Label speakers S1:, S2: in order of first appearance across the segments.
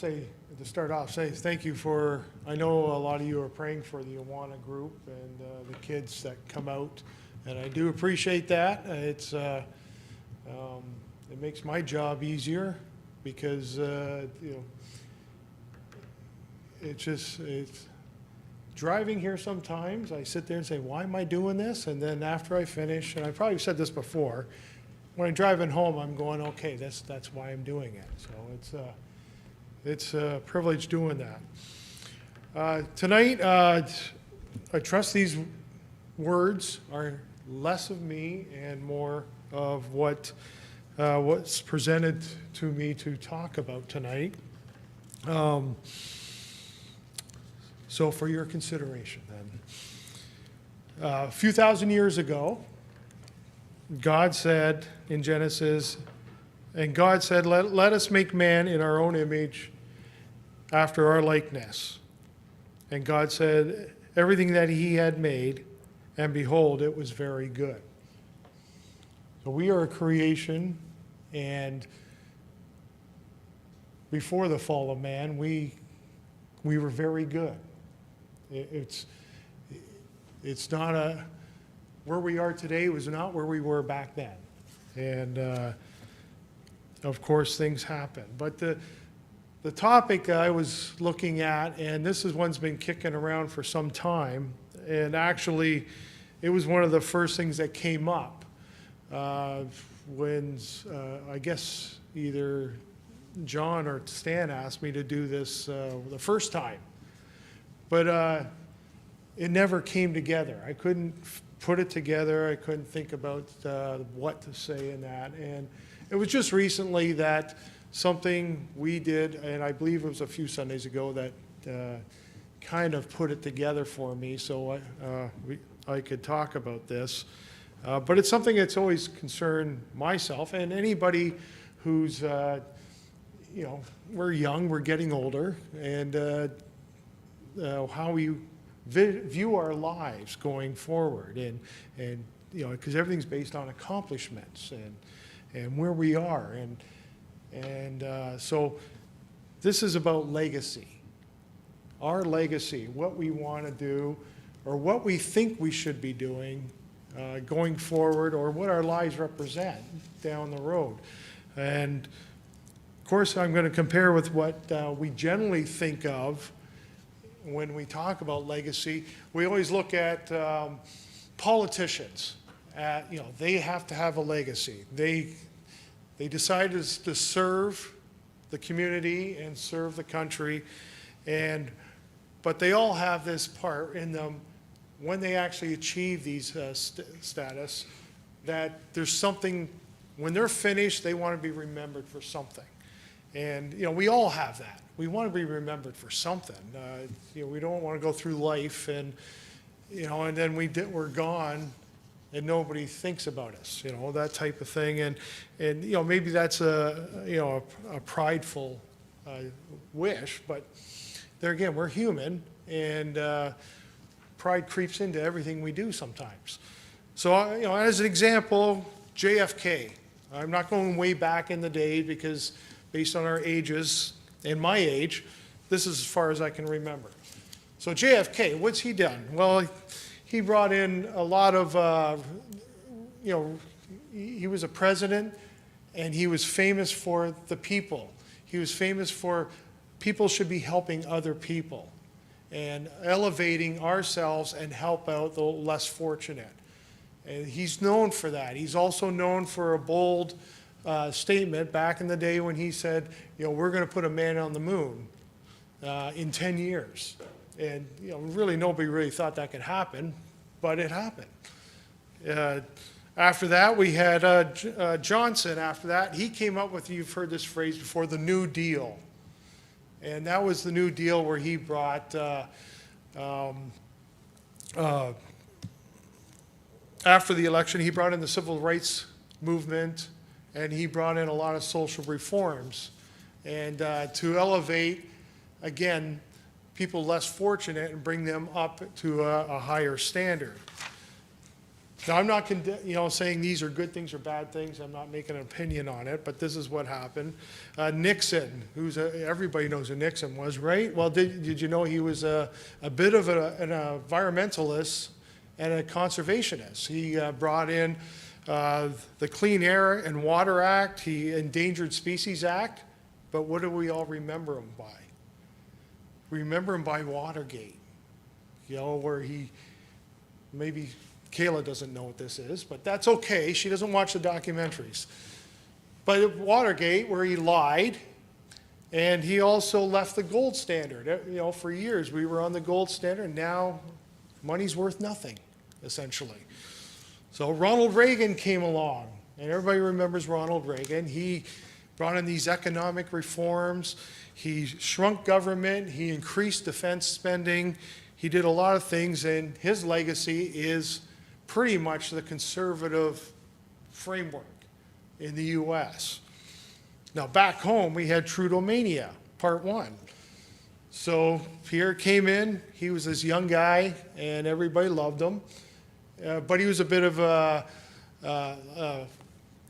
S1: say, to start off, say thank you for, I know a lot of you are praying for the Awana group and the kids that come out, and I do appreciate that. It makes my job easier because, it's driving here sometimes, I sit there and say, why am I doing this? And then after I finish, and I probably said this before, when I'm driving home, I'm going, okay, that's why I'm doing it. So it's a privilege doing that. Tonight, I trust these words are less of me and more of what's presented to me to talk about tonight. So for your consideration then. A few thousand years ago, God said in Genesis, and God said, let us make man in our own image after our likeness. And God said, everything that he had made, and behold, it was very good. So we are a creation, and before the fall of man, we were very good. It's not where we are today was not where we were back then. And of course, things happen. But the topic I was looking at, and this is one's been kicking around for some time, and actually, it was one of the first things that came up when I guess either John or Stan asked me to do this the first time. But it never came together. I couldn't put it together. I couldn't think about what to say in that. And it was just recently that something we did, and I believe it was a few Sundays ago, that kind of put it together for me so I could talk about this. But it's something that's always concerned myself and anybody who's, we're young, we're getting older, and how we view our lives going forward, and because everything's based on accomplishments and where we are, and so this is about legacy, our legacy, what we want to do, or what we think we should be doing going forward, or what our lives represent down the road. And of course, I'm going to compare with what we generally think of when we talk about legacy. We always look at politicians. They have to have a legacy. They decided to serve the community and serve the country, but they all have this part in them when they actually achieve these status, that there's something, when they're finished, they want to be remembered for something. And we all have that. We want to be remembered for something. We don't want to go through life and then we're gone and nobody thinks about us. That type of thing. And maybe that's a prideful wish, but there again, we're human, and pride creeps into everything we do sometimes. So as an example, JFK. I'm not going way back in the day because based on our ages and my age, this is as far as I can remember. So JFK, what's he done? Well, he brought in a lot of, he was a president, and he was famous for the people. He was famous for people should be helping other people and elevating ourselves and help out the less fortunate. And he's known for that. He's also known for a bold statement back in the day when he said, we're going to put a man on the moon in 10 years. And really nobody really thought that could happen, but it happened. After that, we had Johnson. After that, he came up with, you've heard this phrase before, the New Deal. And that was the New Deal where he brought, after the election, he brought in the civil rights movement, and he brought in a lot of social reforms. And to elevate, again, people less fortunate and bring them up to a higher standard. Now, I'm not saying these are good things or bad things. I'm not making an opinion on it, but this is what happened. Nixon, everybody knows who Nixon was, right? Well, did you know he was a bit of an environmentalist and a conservationist? He brought in the Clean Air and Water Act, the Endangered Species Act, but what do we all remember him by? We remember him by Watergate, where maybe Kayla doesn't know what this is, but that's okay. She doesn't watch the documentaries. But Watergate, where he lied, and he also left the gold standard. For years we were on the gold standard, and now money's worth nothing, essentially. So Ronald Reagan came along, and everybody remembers Ronald Reagan. He brought in these economic reforms. He shrunk government. He increased defense spending. He did a lot of things, and his legacy is pretty much the conservative framework in the U.S. Now, back home, we had Trudeau-mania, part one. So Pierre came in. He was this young guy, and everybody loved him. But he was a bit of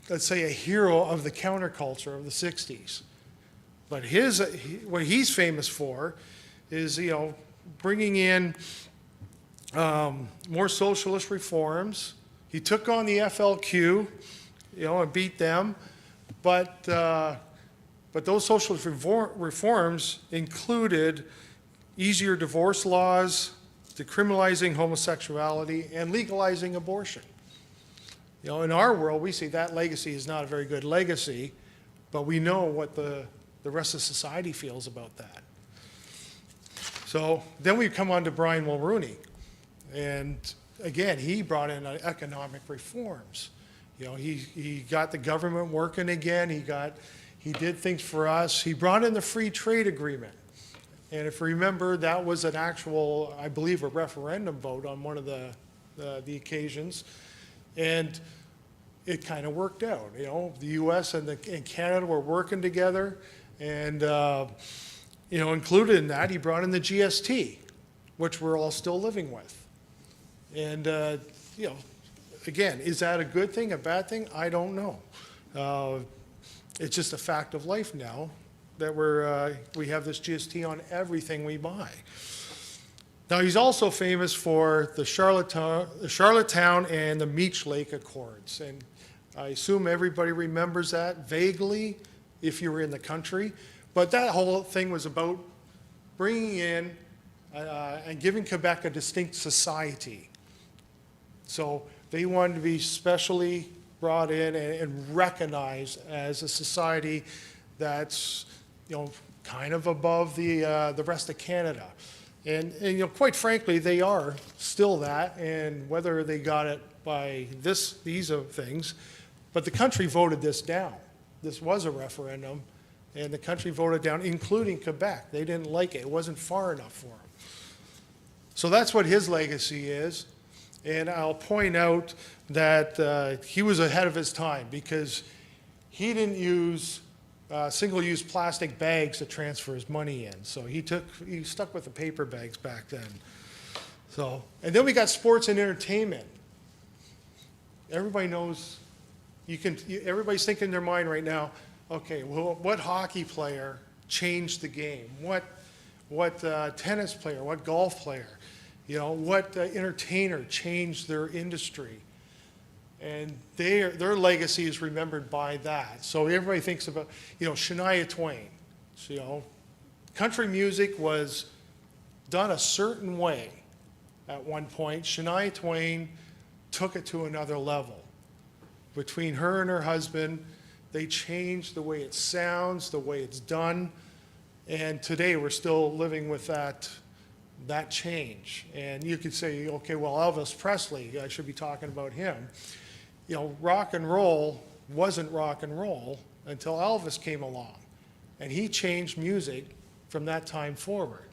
S1: let's say, a hero of the counterculture of the 60s. But what he's famous for is, bringing in more socialist reforms. He took on the FLQ, and beat them. But those socialist reforms included easier divorce laws, decriminalizing homosexuality, and legalizing abortion. In our world, we see that legacy is not a very good legacy, but we know what the rest of society feels about that. So then we come on to Brian Mulroney. And again, he brought in economic reforms. He got the government working again. He did things for us. He brought in the free trade agreement. And if you remember, that was an actual, I believe, a referendum vote on one of the occasions. And it kind of worked out. The U.S. and Canada were working together. And, included in that, he brought in the GST, which we're all still living with. And, again, is that a good thing, a bad thing? I don't know. It's just a fact of life now that we have this GST on everything we buy. Now, he's also famous for the Charlottetown and the Meech Lake Accords. And I assume everybody remembers that vaguely if you were in the country. But that whole thing was about bringing in and giving Quebec a distinct society. So they wanted to be specially brought in and recognized as a society that's, kind of above the rest of Canada. And quite frankly, they are still that, and whether they got it by these things, but the country voted this down. This was a referendum, and the country voted down, including Quebec. They didn't like it. It wasn't far enough for them. So that's what his legacy is. And I'll point out that he was ahead of his time because he didn't use single-use plastic bags to transfer his money in. So he stuck with the paper bags back then. And then we got sports and entertainment. Everybody knows, everybody's thinking in their mind right now, okay, well, what hockey player changed the game? What tennis player, what golf player, what entertainer changed their industry? And their legacy is remembered by that. So everybody thinks about, Shania Twain. So, country music was done a certain way at one point. Shania Twain took it to another level. Between her and her husband, they changed the way it sounds, the way it's done. And today we're still living with that change. And you could say, okay, well, Elvis Presley, I should be talking about him. Rock and roll wasn't rock and roll until Elvis came along. And he changed music from that time forward.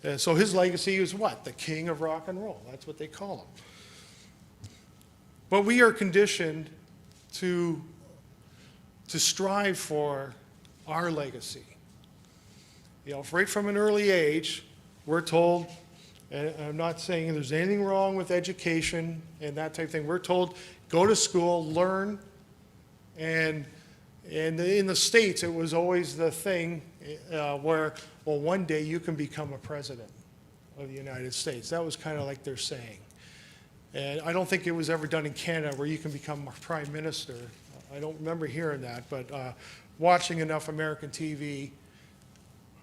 S1: And so his legacy is what? The king of rock and roll. That's what they call him. But we are conditioned to strive for our legacy. Right from an early age, we're told And I'm not saying there's anything wrong with education and that type of thing. We're told, go to school, learn, and in the States, it was always the thing where, well, one day you can become a president of the United States. That was kind of like their saying. And I don't think it was ever done in Canada where you can become a prime minister. I don't remember hearing that, but watching enough American TV,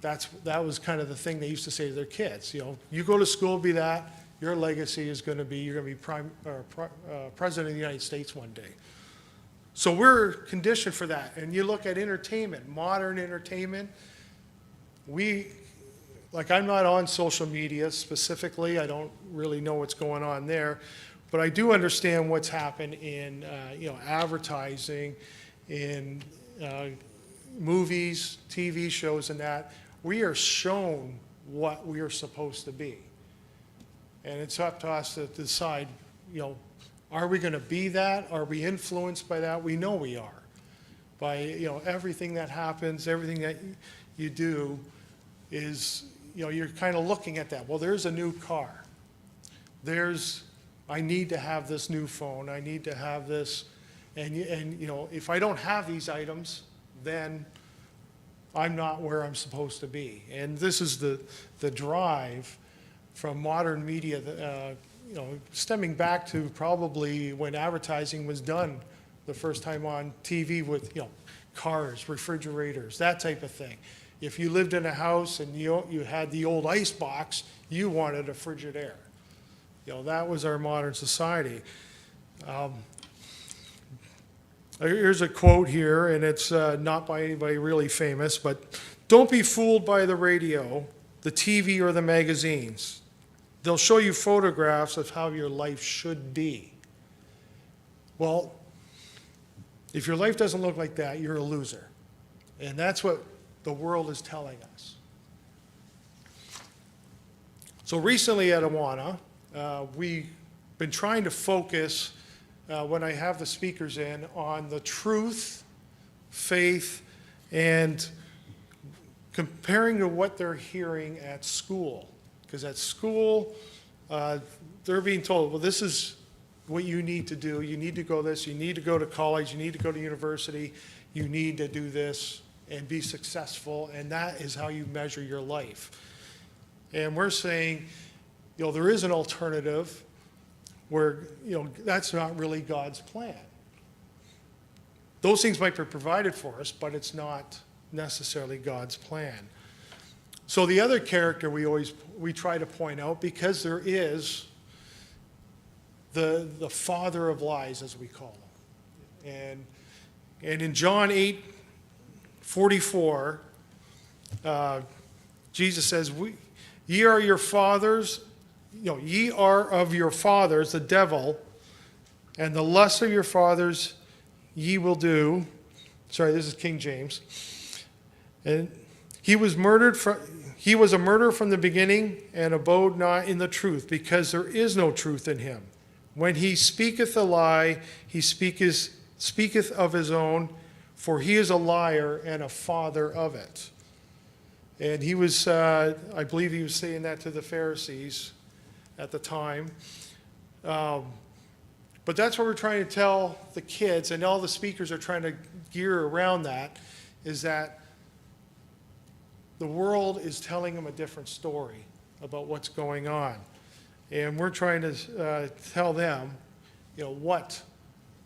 S1: that was kind of the thing they used to say to their kids. You know, you go to school, be that, your legacy is going to be, you're going to be president of the United States one day. So we're conditioned for that. And you look at entertainment, modern entertainment, like I'm not on social media specifically. I don't really know what's going on there. But I do understand what's happened in advertising, in movies, TV shows and that. We are shown what we are supposed to be. And it's up to us to decide, are we going to be that? Are we influenced by that? We know we are. By, everything that happens, everything that you do is, you're kind of looking at that. Well, there's a new car. I need to have this new phone. I need to have this. And if I don't have these items, then I'm not where I'm supposed to be. And this is the drive from modern media, stemming back to probably when advertising was done the first time on TV with, cars, refrigerators, that type of thing. If you lived in a house and you had the old ice box, you wanted a Frigidaire. That was our modern society. Here's a quote here, and it's not by anybody really famous, but don't be fooled by the radio, the TV, or the magazines. They'll show you photographs of how your life should be. Well, if your life doesn't look like that, you're a loser. And that's what the world is telling us. So recently at Awana, we've been trying to focus, when I have the speakers in, on the truth, faith, and comparing to what they're hearing at school. Because at school, they're being told, well, this is what you need to do. You need to go this. You need to go to college. You need to go to university. You need to do this and be successful. And that is how you measure your life. And we're saying, there is an alternative where, that's not really God's plan. Those things might be provided for us, but it's not necessarily God's plan. So the other character we try to point out, because there is the father of lies, as we call him. And in John 8:44, Jesus says, ye are your fathers, ye are of your fathers, the devil, and the lust of your fathers ye will do. Sorry, this is King James. And he was a murderer from the beginning, and abode not in the truth, because there is no truth in him. When he speaketh a lie, he speaketh of his own, for he is a liar and a father of it. And he was, I believe he was saying that to the Pharisees at the time. But that's what we're trying to tell the kids, and all the speakers are trying to gear around that, is that the world is telling them a different story about what's going on. And we're trying to tell them, what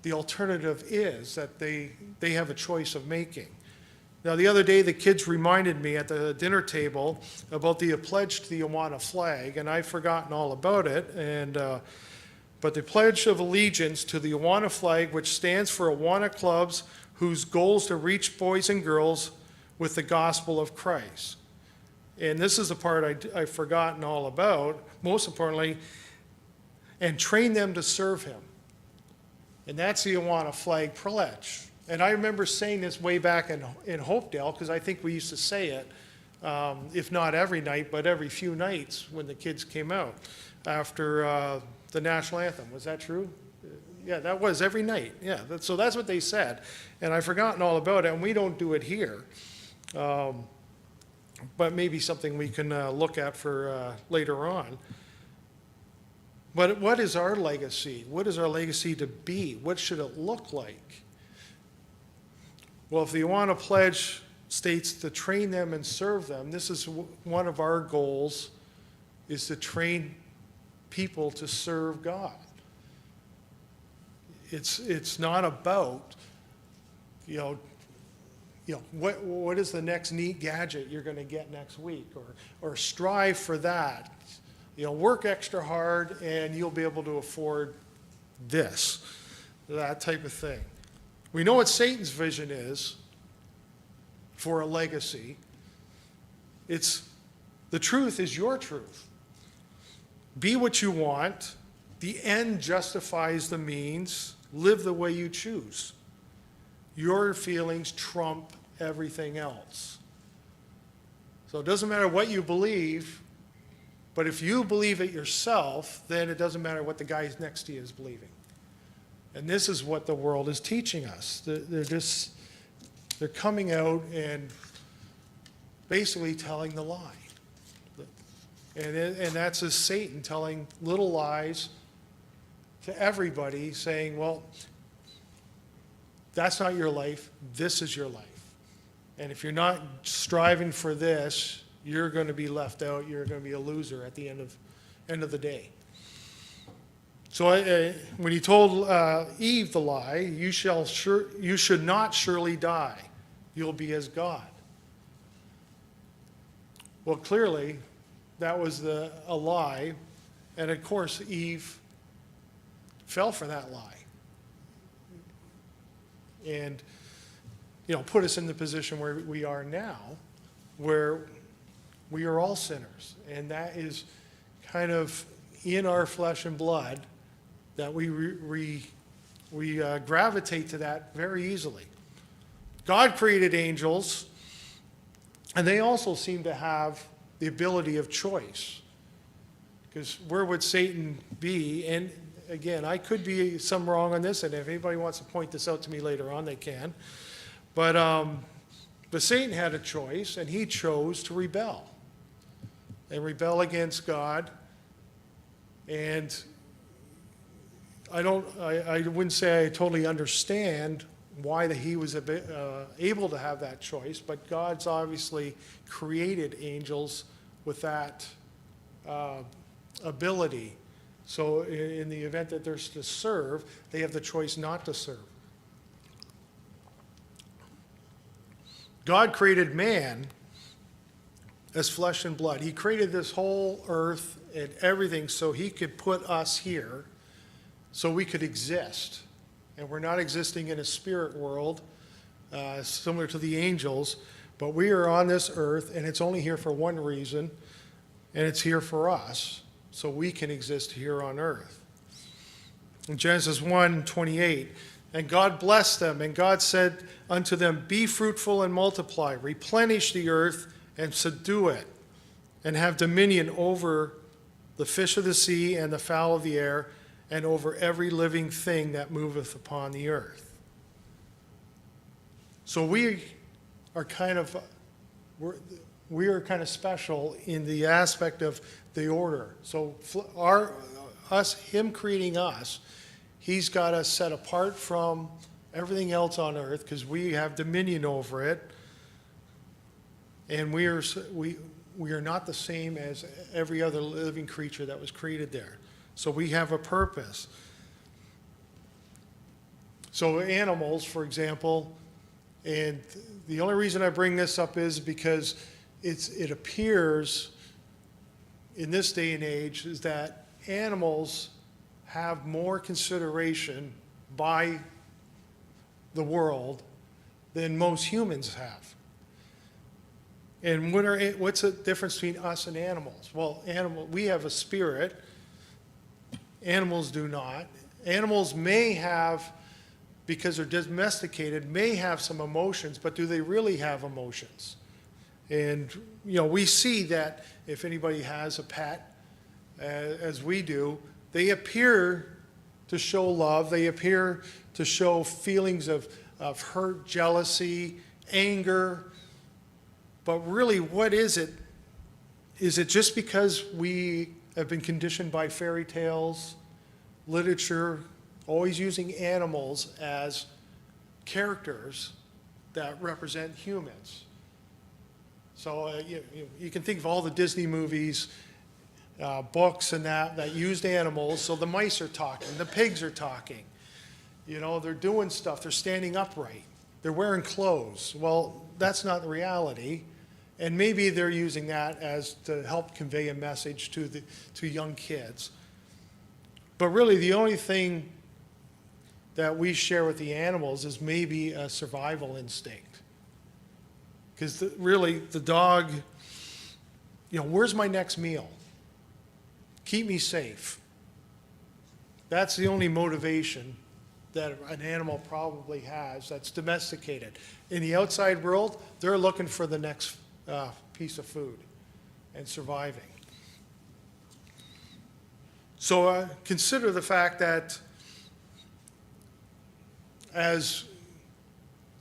S1: the alternative is, that they have a choice of making. Now, the other day, the kids reminded me at the dinner table about the pledge to the Awana flag, and I've forgotten all about it. But the Pledge of Allegiance to the Awana flag, which stands for Awana clubs whose goal is to reach boys and girls with the gospel of Christ. And this is the part I've forgotten all about, most importantly, and train them to serve him. And that's the Awana flag pledge. And I remember saying this way back in Hopedale, because I think we used to say it, if not every night, but every few nights when the kids came out after the national anthem. Was that true? Yeah, that was every night. Yeah, so that's what they said. And I've forgotten all about it, and we don't do it here. But maybe something we can look at for later on. But what is our legacy? What is our legacy to be? What should it look like? Well, if the Awana Pledge states to train them and serve them, this is one of our goals, is to train people to serve God. It's not about, what is the next neat gadget you're going to get next week, or strive for that. Work extra hard and you'll be able to afford this, that type of thing. We know what Satan's vision is for a legacy. The truth is your truth. Be what you want. The end justifies the means. Live the way you choose. Your feelings trump everything else. So it doesn't matter what you believe, but if you believe it yourself, then it doesn't matter what the guy next to you is believing. And this is what the world is teaching us. They're coming out and basically telling the lie. And that's as Satan telling little lies to everybody, saying, well, that's not your life, this is your life. And if you're not striving for this, you're going to be left out, you're going to be a loser at the end of the day. So when he told Eve the lie, you should not surely die, you'll be as God. Well, clearly, that was a lie, and of course, Eve fell for that lie. And, put us in the position where we are now, where we are all sinners. And that is kind of in our flesh and blood, that we gravitate to that very easily. God created angels, and they also seem to have the ability of choice. Because where would Satan be? And again, I could be some wrong on this, and if anybody wants to point this out to me later on, they can. But Satan had a choice, and he chose to rebel. And rebel against God. And I wouldn't say I totally understand why he was able to have that choice, but God's obviously created angels with that ability. So in the event that they're to serve, they have the choice not to serve. God created man as flesh and blood. He created this whole earth and everything so he could put us here so we could exist. And we're not existing in a spirit world similar to the angels, but we are on this earth, and it's only here for one reason, and it's here for us, so we can exist here on earth. In Genesis 1:28, and God blessed them, and God said unto them, be fruitful and multiply, replenish the earth and subdue it, and have dominion over the fish of the sea and the fowl of the air, and over every living thing that moveth upon the earth. So we are kind of special in the aspect of the order. So him creating us, he's got us set apart from everything else on earth because we have dominion over it, and we are not the same as every other living creature that was created there. So we have a purpose. So animals, for example, and the only reason I bring this up is because it appears in this day and age is that animals have more consideration by the world than most humans have. And what's the difference between us and animals? Well, we have a spirit. Animals do not. Animals may have, because they're domesticated, may have some emotions, but do they really have emotions? And, we see that if anybody has a pet, as we do, they appear to show love. They appear to show feelings of hurt, jealousy, anger. But really, what is it? Is it just because we have been conditioned by fairy tales, literature, always using animals as characters that represent humans. So you can think of all the Disney movies, books and that used animals. So the mice are talking, the pigs are talking. They're doing stuff, they're standing upright, they're wearing clothes. Well, that's not the reality. And maybe they're using that as to help convey a message to young kids. But really the only thing that we share with the animals is maybe a survival instinct. Because really, the dog, where's my next meal? Keep me safe. That's the only motivation that an animal probably has that's domesticated. In the outside world, they're looking for the next piece of food and surviving. So consider the fact that as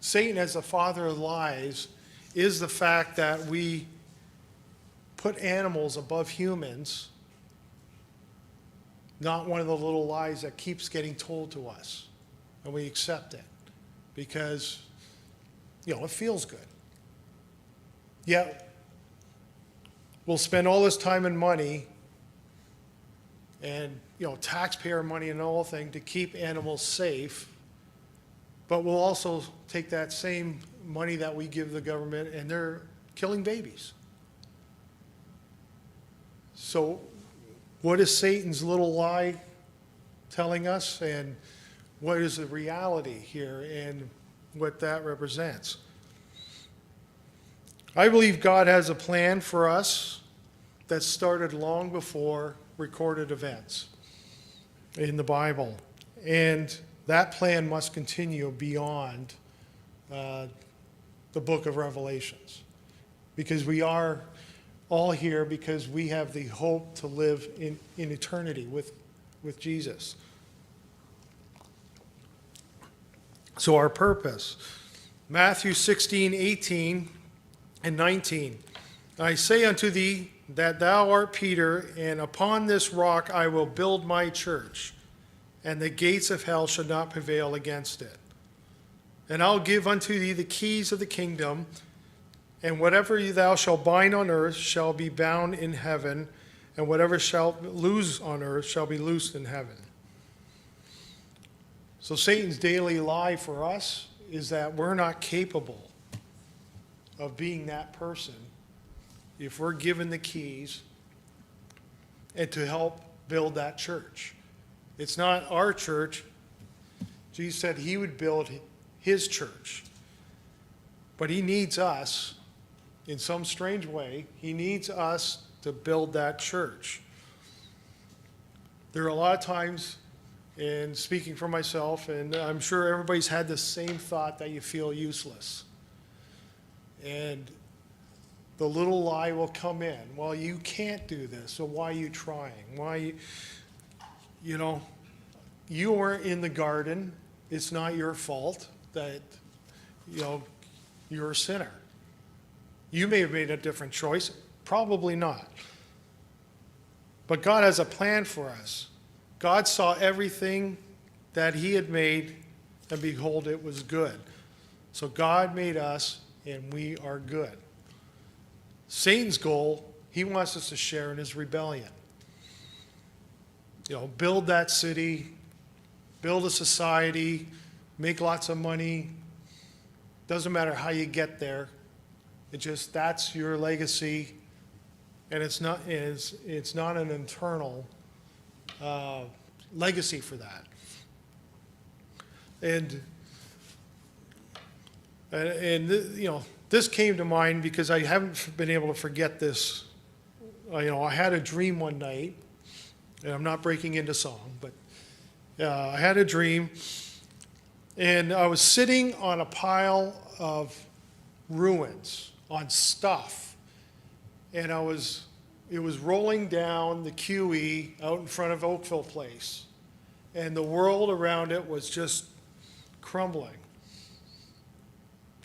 S1: Satan, as the father of lies, is the fact that we put animals above humans, not one of the little lies that keeps getting told to us. And we accept it because, it feels good. Yet, we'll spend all this time and money and, taxpayer money and the whole thing to keep animals safe, but we'll also take that same money that we give the government and they're killing babies. So what is Satan's little lie telling us, and what is the reality here and what that represents? I believe God has a plan for us that started long before recorded events in the Bible. And that plan must continue beyond the book of Revelations. Because we are all here because we have the hope to live in eternity with Jesus. So our purpose, Matthew 16:18 and 19. I say unto thee that thou art Peter, and upon this rock I will build my church, and the gates of hell shall not prevail against it. And I'll give unto thee the keys of the kingdom, and whatever thou shalt bind on earth shall be bound in heaven, and whatever shalt loose on earth shall be loosed in heaven. So Satan's daily lie for us is that we're not capable of being that person if we're given the keys and to help build that church. It's not our church. Jesus said he would build his church. But he needs us, in some strange way, he needs us to build that church. There are a lot of times, and speaking for myself, and I'm sure everybody's had the same thought, that you feel useless. And the little lie will come in. Well, you can't do this, so why are you trying? You weren't in the garden. It's not your fault that, you're a sinner. You may have made a different choice. Probably not. But God has a plan for us. God saw everything that he had made, and behold, it was good. So God made us, and we are good. Satan's goal, he wants us to share in his rebellion. Build that city, build a society, make lots of money. Doesn't matter how you get there. That's your legacy, and it's not an internal legacy for that. And this came to mind because I haven't been able to forget this. I had a dream one night, and I'm not breaking into song, but I had a dream, and I was sitting on a pile of ruins, on stuff, and it was rolling down the QE out in front of Oakville Place, and the world around it was just crumbling.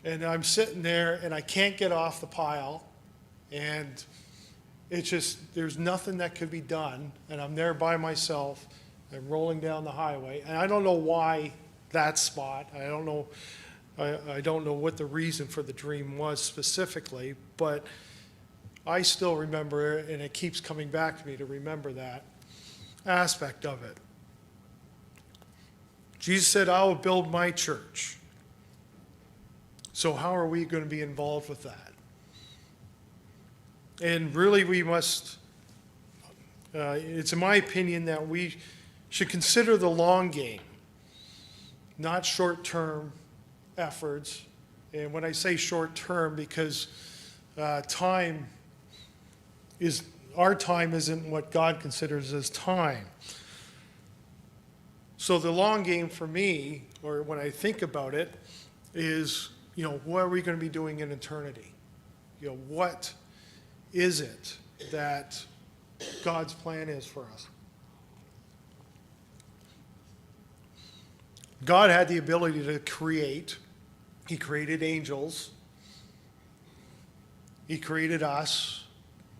S1: And I'm sitting there, and I can't get off the pile, and It's just, there's nothing that could be done, and I'm there by myself, I'm rolling down the highway, and I don't know why that spot, I don't know what the reason for the dream was specifically, but I still remember it, and it keeps coming back to me to remember that aspect of it. Jesus said, I will build my church. So how are we going to be involved with that? And really we must, it's in my opinion that we should consider the long game, not short-term efforts. And when I say short-term, because our time isn't what God considers as time. So the long game for me, or when I think about it, is, what are we going to be doing in eternity? What is it that God's plan is for us? God had the ability to create. He created angels. He created us.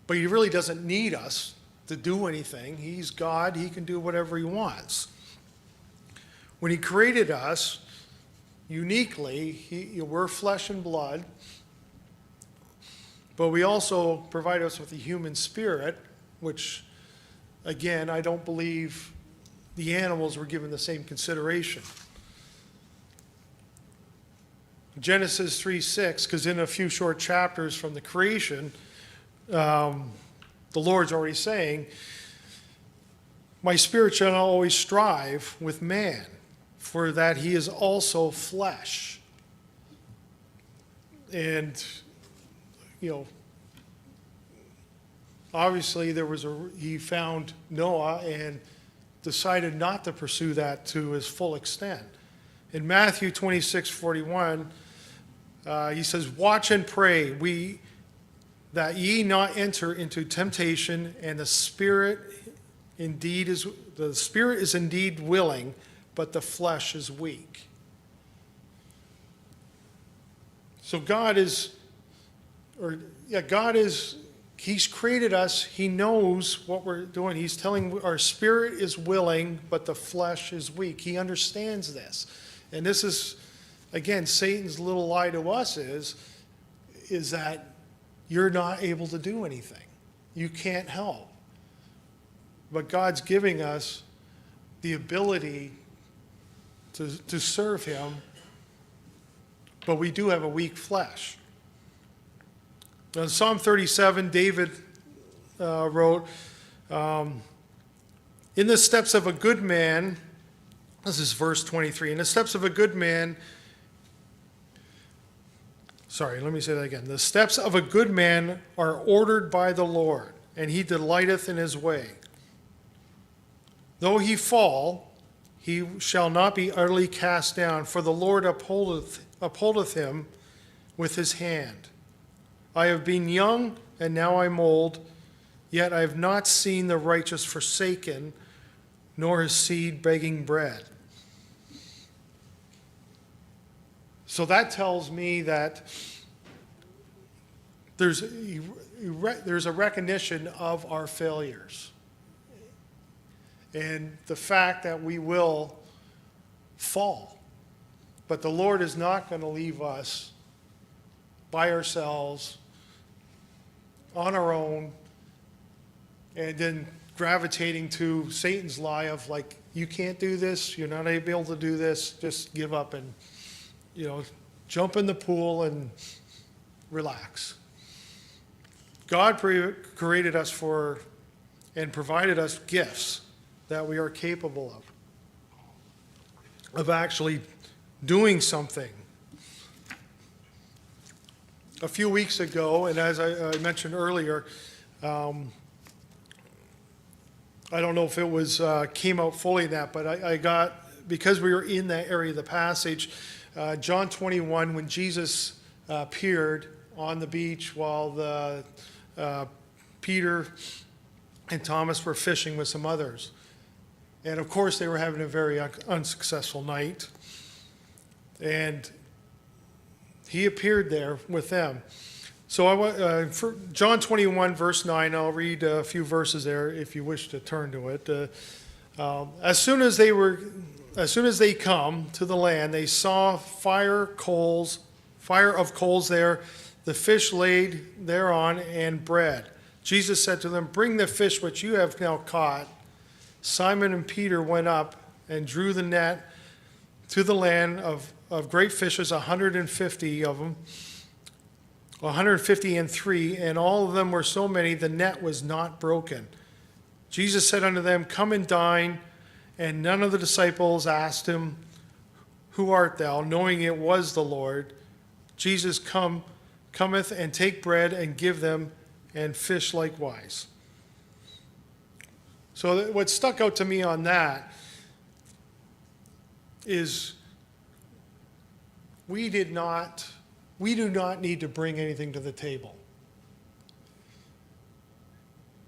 S1: But he really doesn't need us to do anything. He's God. He can do whatever he wants. When he created us, uniquely, we're flesh and blood, but we also provide us with a human spirit, which, again, I don't believe the animals were given the same consideration. Genesis 3:6, because in a few short chapters from the creation, the Lord's already saying, my spirit shall not always strive with man, for that he is also flesh. And, obviously he found Noah and decided not to pursue that to his full extent. In Matthew 26:41, he says, watch and pray, that ye not enter into temptation, and the spirit is indeed willing, but the flesh is weak. So he's created us. He knows what we're doing. He's telling our spirit is willing, but the flesh is weak. He understands this. And this is, again, Satan's little lie to us is that you're not able to do anything. You can't help. But God's giving us the ability to serve him, but we do have a weak flesh. Now, in Psalm 37, David wrote, in the steps of a good man, this is verse 23, in the steps of a good man, let me say that again. The steps of a good man are ordered by the Lord, and he delighteth in his way. Though he fall, he shall not be utterly cast down, for the Lord upholdeth him with his hand. I have been young, and now I'm old, yet I have not seen the righteous forsaken, nor his seed begging bread. So that tells me that there's a recognition of our failures. And the fact that we will fall. But the Lord is not going to leave us by ourselves, on our own, and then gravitating to Satan's lie of like, you can't do this, you're not able to do this, just give up and, jump in the pool and relax. God created us for and provided us gifts that we are capable of actually doing something. A few weeks ago, and as I mentioned earlier, I don't know if it was came out fully in that, but I got, because we were in that area of the passage, John 21, when Jesus appeared on the beach while Peter and Thomas were fishing with some others. And of course, they were having a very unsuccessful night. And he appeared there with them. So for John 21, verse 9, I'll read a few verses there if you wish to turn to it. As soon as they come to the land, they saw fire of coals there, the fish laid thereon, and bread. Jesus said to them, "Bring the fish which you have now caught." Simon and Peter went up and drew the net to the land of great fishes, 150 of them, 153, and all of them were so many, the net was not broken. Jesus said unto them, "Come and dine." And none of the disciples asked him, "Who art thou?" knowing it was the Lord. Jesus cometh and take bread and give them, and fish likewise. So what stuck out to me on that is we do not need to bring anything to the table.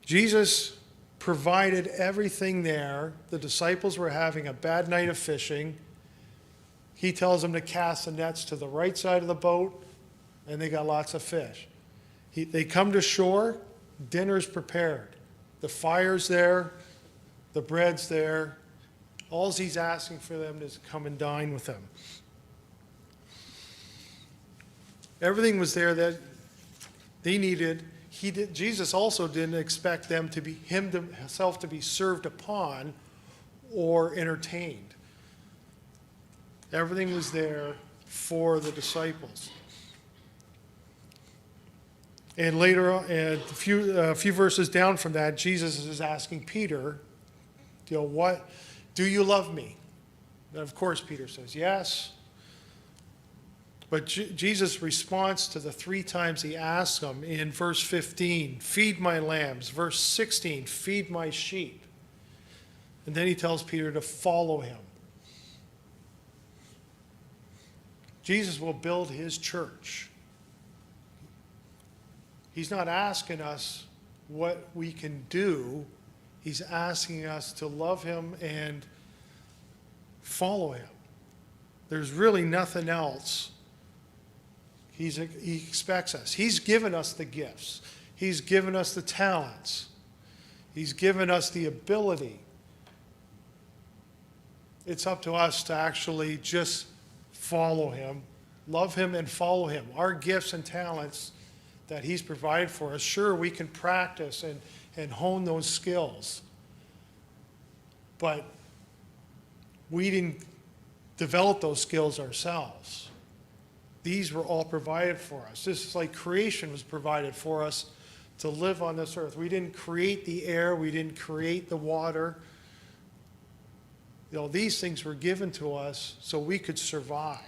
S1: Jesus provided everything there. The disciples were having a bad night of fishing. He tells them to cast the nets to the right side of the boat, and they got lots of fish. They come to shore, dinner's prepared. The fire's there, the bread's there. All he's asking for them is to come and dine with him. Everything was there that they needed. Jesus also didn't expect himself to be served upon or entertained. Everything was there for the disciples. And later, a few verses down from that, Jesus is asking Peter, "What do you love me?" And of course, Peter says yes. But Jesus' response to the 3 times he asks him in verse 15, "Feed my lambs." Verse 16, "Feed my sheep." And then he tells Peter to follow him. Jesus will build his church. He's not asking us what we can do. He's asking us to love him and follow him. There's really nothing else he expects us. He's given us the gifts. He's given us the talents. He's given us the ability. It's up to us to actually just follow him, love him, and follow him. Our gifts and talents that he's provided for us, sure, we can practice and hone those skills. But we didn't develop those skills ourselves. These were all provided for us. This is like creation was provided for us to live on this earth. We didn't create the air. We didn't create the water. These things were given to us so we could survive.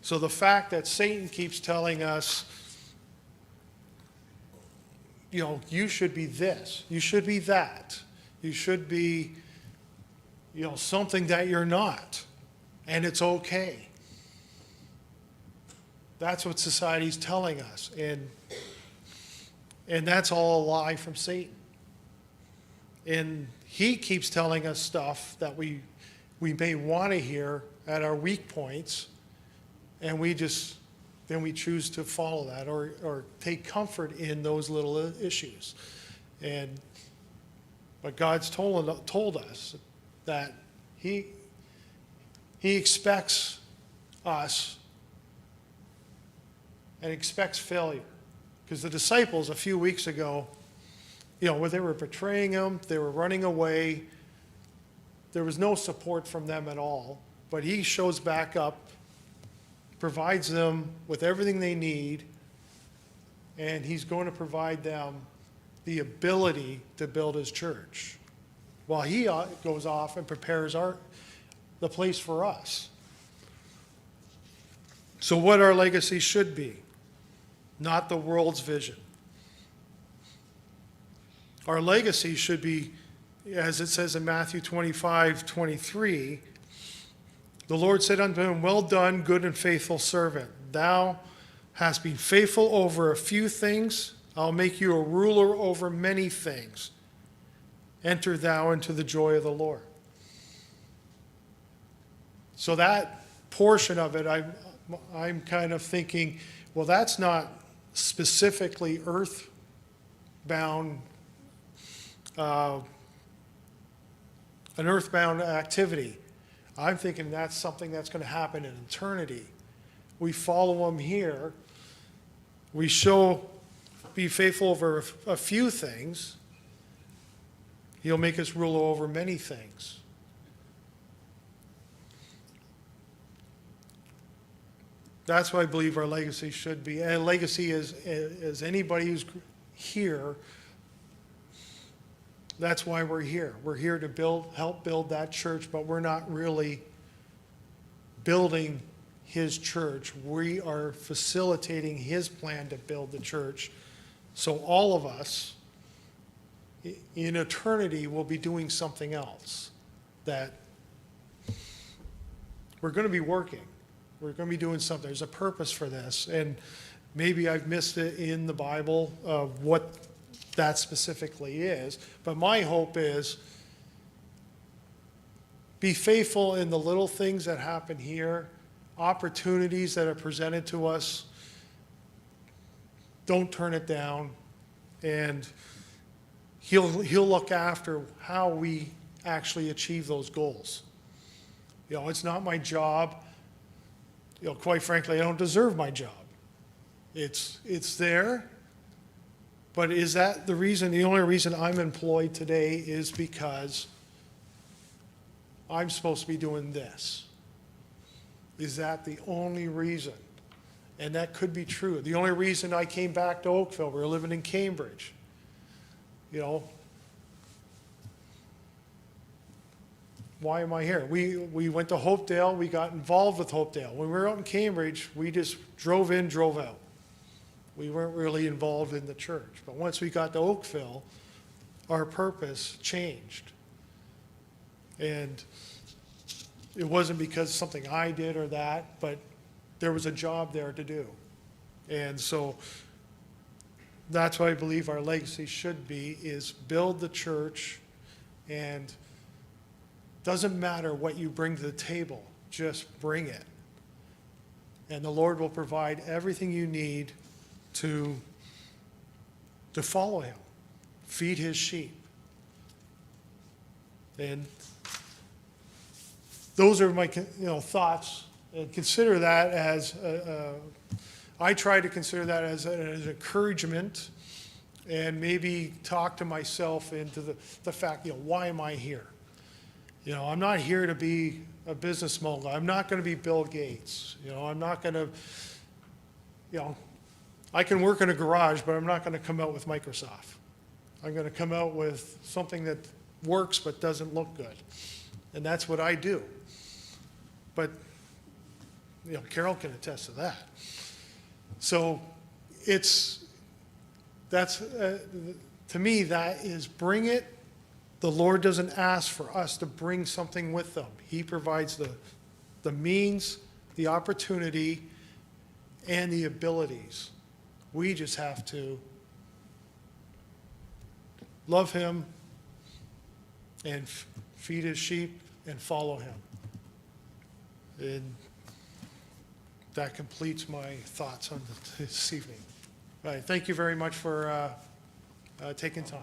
S1: So the fact that Satan keeps telling us, you should be this, you should be that, you should be, something that you're not, and it's okay. That's what society's telling us, and that's all a lie from Satan. And he keeps telling us stuff that we may want to hear at our weak points, and we choose to follow that or take comfort in those little issues. But God's told us that he expects us and expects failure. Because the disciples a few weeks ago, where they were betraying him, they were running away, there was no support from them at all. But he shows back up, provides them with everything they need, and he's going to provide them the ability to build his church while he goes off and prepares the place for us. So what our legacy should be, not the world's vision. Our legacy should be, as it says in Matthew 25:23, the Lord said unto him, "Well done, good and faithful servant. Thou hast been faithful over a few things. I'll make you a ruler over many things. Enter thou into the joy of the Lord." So that portion of it, I'm kind of thinking, well, that's not specifically earthbound, an earthbound activity. I'm thinking that's something that's going to happen in eternity. We follow him here. We be faithful over a few things. He'll make us rule over many things. That's what I believe our legacy should be. And legacy is anybody who's here. That's why we're here. We're here to help build that church, but we're not really building his church. We are facilitating his plan to build the church. So all of us in eternity will be doing something else that we're going to be working. We're going to be doing something. There's a purpose for this. And maybe I've missed it in the Bible of what that specifically is. But my hope is be faithful in the little things that happen here, opportunities that are presented to us. Don't turn it down. And he'll look after how we actually achieve those goals. You know, it's not my job. You know, quite frankly, I don't deserve my job. It's there. But is that the reason? The only reason I'm employed today is because I'm supposed to be doing this. Is that the only reason? And that could be true. The only reason I came back to Oakville, we were living in Cambridge. You know, why am I here? We went to Hopedale. We got involved with Hopedale. When we were out in Cambridge, we just drove in, drove out. We weren't really involved in the church. But once we got to Oakville, our purpose changed. And it wasn't because something I did or that, but there was a job there to do. And so that's what I believe our legacy should be, is build the church. And doesn't matter what you bring to the table, just bring it. And the Lord will provide everything you need to follow him, feed his sheep. And those are my thoughts. And consider that as, I try to consider that as an encouragement, and maybe talk to myself into the fact, why am I here? I'm not here to be a business mogul. I'm not going to be Bill Gates. I'm not going to, I can work in a garage, but I'm not going to come out with Microsoft. I'm going to come out with something that works but doesn't look good. And that's what I do. But, Carol can attest to that. So to me, that is bring it. The Lord doesn't ask for us to bring something with them. He provides the means, the opportunity, and the abilities. We just have to love him and feed his sheep and follow him. And that completes my thoughts on this evening. All right, thank you very much for taking time.